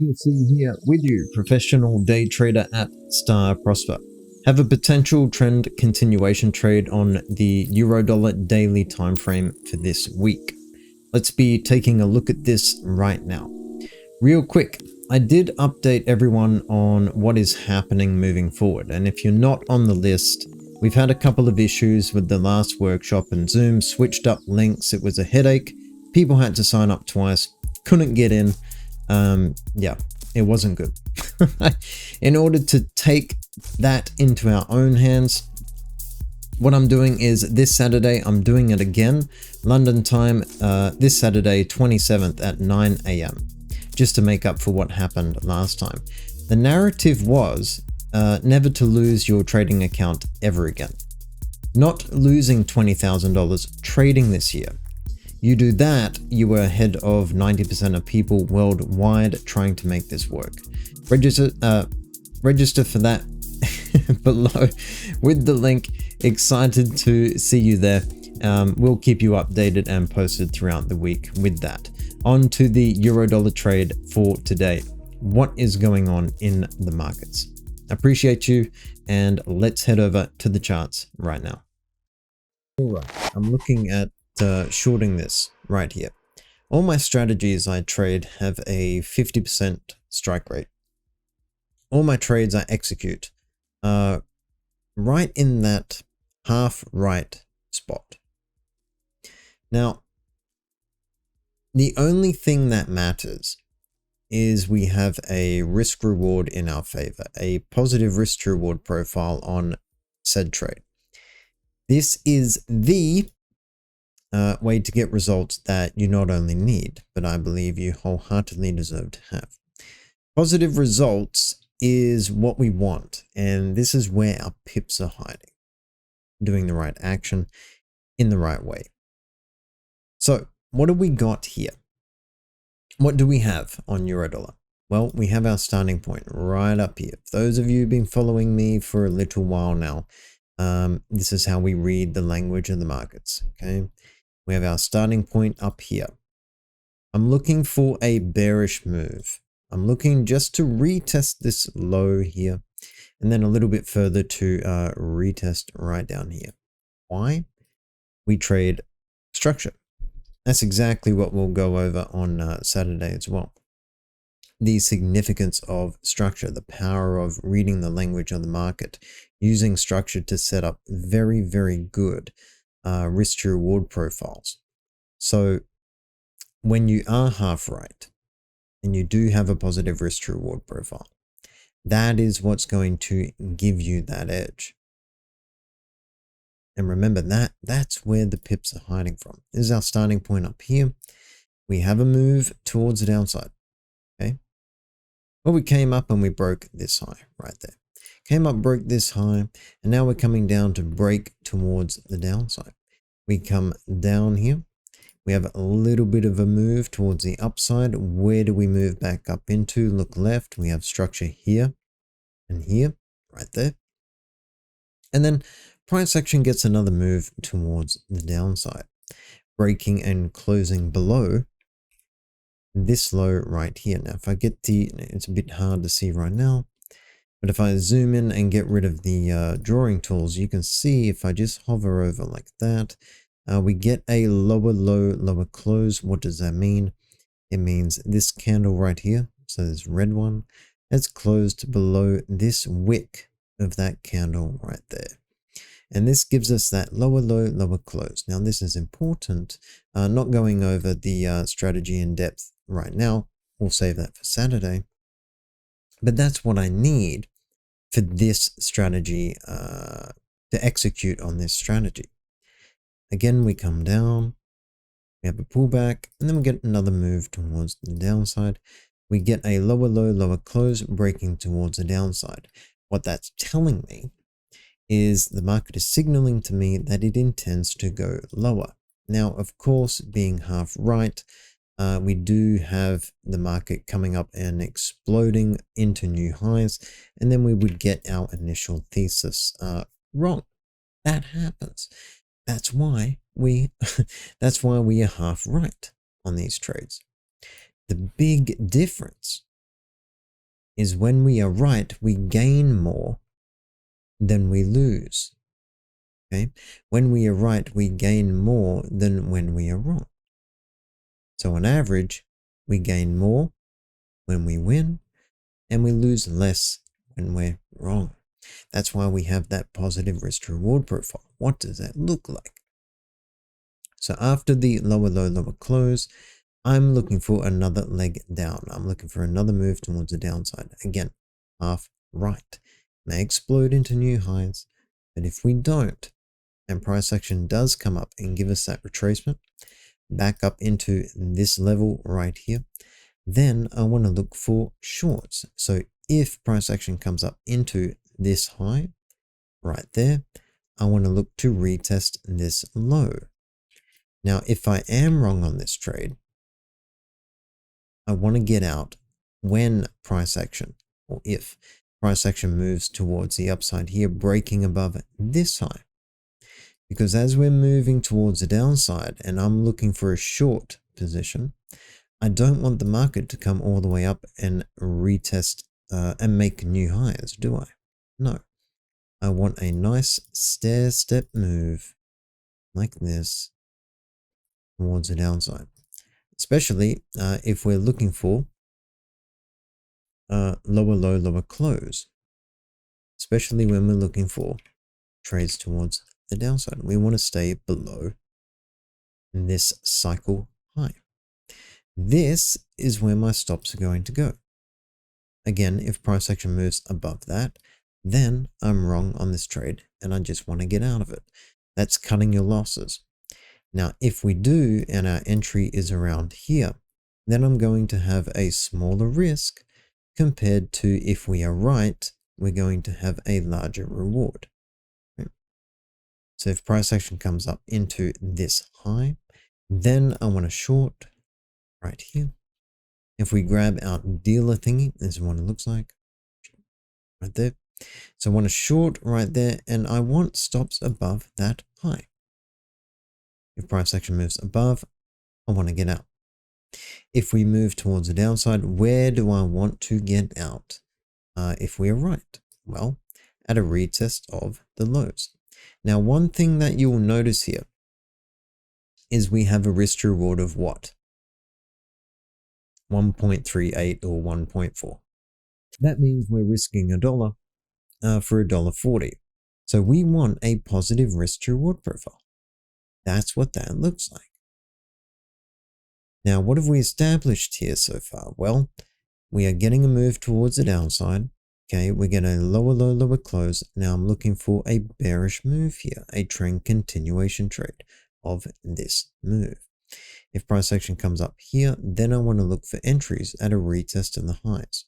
You'll see here with you, professional day trader at Star Prosper. Have a potential trend continuation trade on the Eurodollar daily time frame for this week. Let's be taking a look at this right now. Real quick, I did update everyone on what is happening moving forward, and if you're not on the list, we've had a couple of issues with the last workshop, and Zoom switched up links. It was a headache. People had to sign up twice, couldn't get in. Yeah, it wasn't good. In order to take that into our own hands, what I'm doing is this Saturday, I'm doing it again, London time, this Saturday, 27th at 9 AM, just to make up for what happened last time. The narrative was never to lose your trading account ever again. Not losing $20,000 trading this year. You do that, you were ahead of 90% of people worldwide trying to make this work. Register for that below with the link. Excited to see you there. We'll keep you updated and posted throughout the week with that. On to the Eurodollar trade for today. What is going on in the markets? Appreciate you, and let's head over to the charts right now. All right, I'm looking at shorting this right here. All my strategies I trade have a 50% strike rate. All my trades I execute right in that half right spot. Now, the only thing that matters is we have a risk reward in our favor, a positive risk to reward profile on said trade. This is the way to get results that you not only need, but I believe you wholeheartedly deserve to have. Positive results is what we want, and this is where our pips are hiding. Doing the right action in the right way. So, what do we got here? What do we have on Eurodollar? Well, we have our starting point right up here. For those of you who've been following me for a little while now, this is how we read the language of the markets, okay? We have our starting point up here. I'm looking for a bearish move. I'm looking just to retest this low here, and then a little bit further to retest right down here. Why? We trade structure. That's exactly what we'll go over on Saturday as well. The significance of structure, the power of reading the language of the market, using structure to set up very, very good risk to reward profiles. So when you are half right and you do have a positive risk to reward profile, that is what's going to give you that edge. And remember that's where the pips are hiding from. This is our starting point up here. We have a move towards the downside. Okay. Well, we came up and we broke this high right there. Came up, broke this high, and now we're coming down to break towards the downside. We come down here. We have a little bit of a move towards the upside. Where do we move back up into? Look left. We have structure here and here, right there. And then price action gets another move towards the downside, breaking and closing below this low right here. Now, if I get it's a bit hard to see right now, but if I zoom in and get rid of the drawing tools, you can see if I just hover over like that, we get a lower low, lower close. What does that mean? It means this candle right here, so this red one, has closed below this wick of that candle right there. And this gives us that lower low, lower close. Now, this is important. Not going over the strategy in depth right now. We'll save that for Saturday. But that's what I need for this strategy, to execute on this strategy. Again, we come down, we have a pullback, and then we get another move towards the downside. We get a lower low, lower close, breaking towards the downside. What that's telling me is the market is signaling to me that it intends to go lower. Now, of course, being half right, we do have the market coming up and exploding into new highs, and then we would get our initial thesis wrong. That happens. That's why we are half right on these trades. The big difference is when we are right, we gain more than we lose. Okay? When we are right, we gain more than when we are wrong. So on average, we gain more when we win, and we lose less when we're wrong. That's why we have that positive risk to reward profile. What does that look like? So after the lower low, lower close, I'm looking for another leg down. I'm looking for another move towards the downside. Again, half right. May explode into new highs, but if we don't, and price action does come up and give us that retracement back up into this level right here, then I want to look for shorts. So if price action comes up into this high right there, I want to look to retest this low. Now, if I am wrong on this trade, I want to get out when price action, or if price action moves towards the upside here, breaking above this high. Because as we're moving towards the downside and I'm looking for a short position, I don't want the market to come all the way up and retest and make new highs, do I? No. I want a nice stair-step move like this towards the downside. Especially if we're looking for lower low, lower close. Especially when we're looking for trades towards the downside. We want to stay below this cycle high. This is where my stops are going to go. Again, if price action moves above that, then I'm wrong on this trade and I just want to get out of it. That's cutting your losses. Now, if we do and our entry is around here, then I'm going to have a smaller risk compared to if we are right, we're going to have a larger reward. Okay. So if price action comes up into this high, then I want to short right here. If we grab our dealer thingy, this is what it looks like right there. So I want to short right there and I want stops above that high. If price action moves above, I want to get out. If we move towards the downside, where do I want to get out? If we are right, well, at a retest of the lows. Now, one thing that you will notice here is we have a risk to reward of what? 1.38 or 1.4. That means we're risking $1 for $1.40. So we want a positive risk to reward profile. That's what that looks like. Now, what have we established here so far? Well, we are getting a move towards the downside. Okay, we get a lower low, lower close. Now I'm looking for a bearish move here, a trend continuation trade of this move. If price action comes up here, then I want to look for entries at a retest of the highs.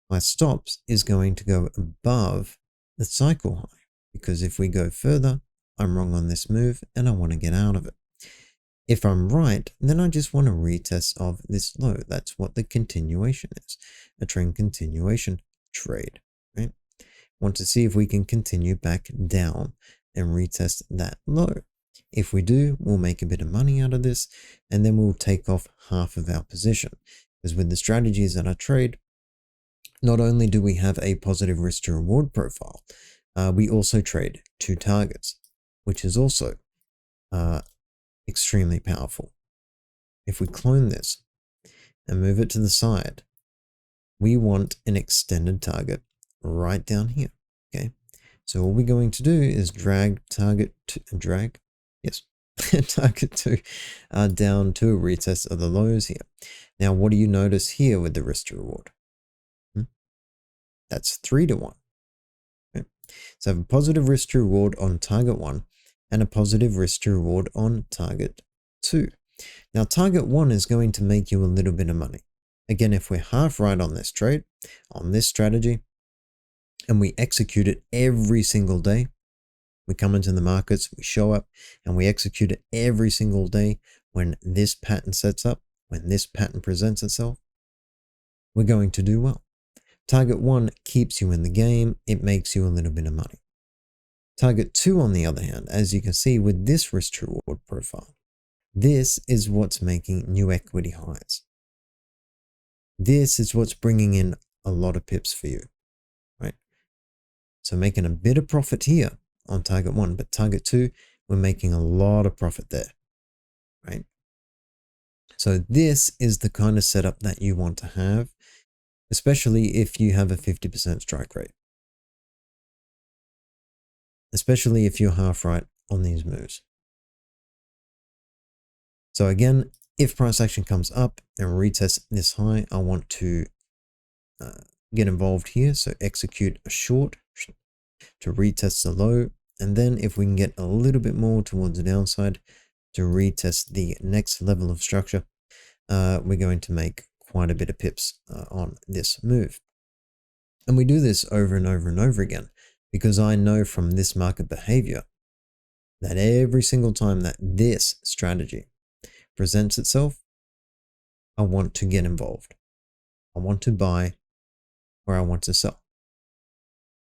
My stops is going to go above the cycle high, because if we go further, I'm wrong on this move and I want to get out of it. If I'm right, then I just want a retest of this low. That's what the continuation is, a trend continuation trade, right? Want to see if we can continue back down and retest that low. If we do, we'll make a bit of money out of this and then we'll take off half of our position. Because with the strategies that I trade, not only do we have a positive risk to reward profile, we also trade 2 targets, which is also extremely powerful. If we clone this and move it to the side, we want an extended target right down here. Okay, so all we're going to do is drag target to target 2 down to a retest of the lows here. Now, what do you notice here with the risk to reward? That's 3 to 1. Okay. So I have a positive risk to reward on target 1 and a positive risk to reward on target 2. Now, target 1 is going to make you a little bit of money. Again, if we're half right on this trade, on this strategy, and we execute it every single day, we come into the markets, we show up, and we execute it every single day when this pattern sets up, when this pattern presents itself, we're going to do well. Target 1 keeps you in the game, it makes you a little bit of money. Target 2, on the other hand, as you can see with this risk to reward profile, this is what's making new equity highs. This is what's bringing in a lot of pips for you, right? So making a bit of profit here on target 1, but target 2, we're making a lot of profit there, right? So this is the kind of setup that you want to have, especially if you have a 50% strike rate, especially if you're half right on these moves. So again, if price action comes up and retests this high, I want to get involved here. So execute a short to retest the low. And then if we can get a little bit more towards the downside to retest the next level of structure, we're going to make quite a bit of pips on this move. And we do this over and over and over again, because I know from this market behavior that every single time that this strategy presents itself, I want to get involved. I want to buy or I want to sell.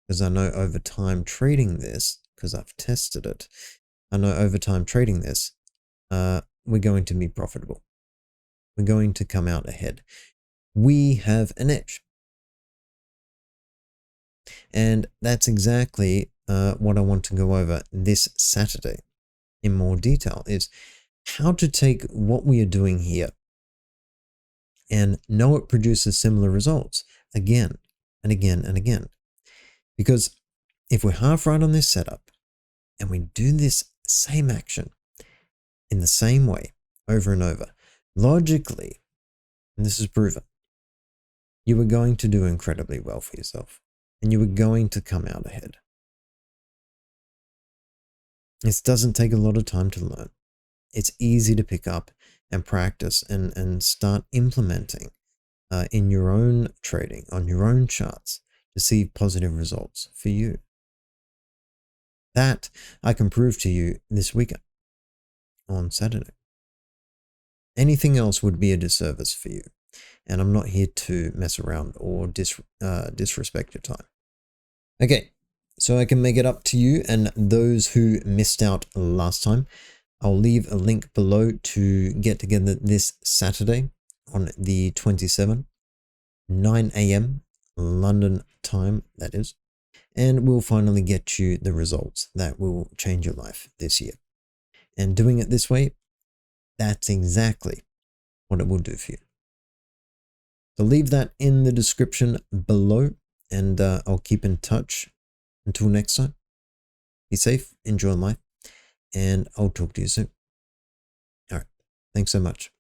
Because I know over time trading this, because I've tested it, I know over time trading this, we're going to be profitable. We're going to come out ahead. We have an edge. And that's exactly what I want to go over this Saturday in more detail, is how to take what we are doing here and know it produces similar results again and again and again. Because if we're half right on this setup and we do this same action in the same way over and over, logically, and this is proven, you are going to do incredibly well for yourself and you are going to come out ahead. This doesn't take a lot of time to learn. It's easy to pick up and practice and start implementing in your own trading, on your own charts, to see positive results for you. That I can prove to you this weekend on Saturday. Anything else would be a disservice for you. And I'm not here to mess around or disrespect your time. Okay, so I can make it up to you and those who missed out last time. I'll leave a link below to get together this Saturday on the 27th, 9 a.m. London time, that is. And we'll finally get you the results that will change your life this year. And doing it this way, that's exactly what it will do for you. So leave that in the description below, and I'll keep in touch until next time. Be safe, enjoy life, and I'll talk to you soon. All right. Thanks so much.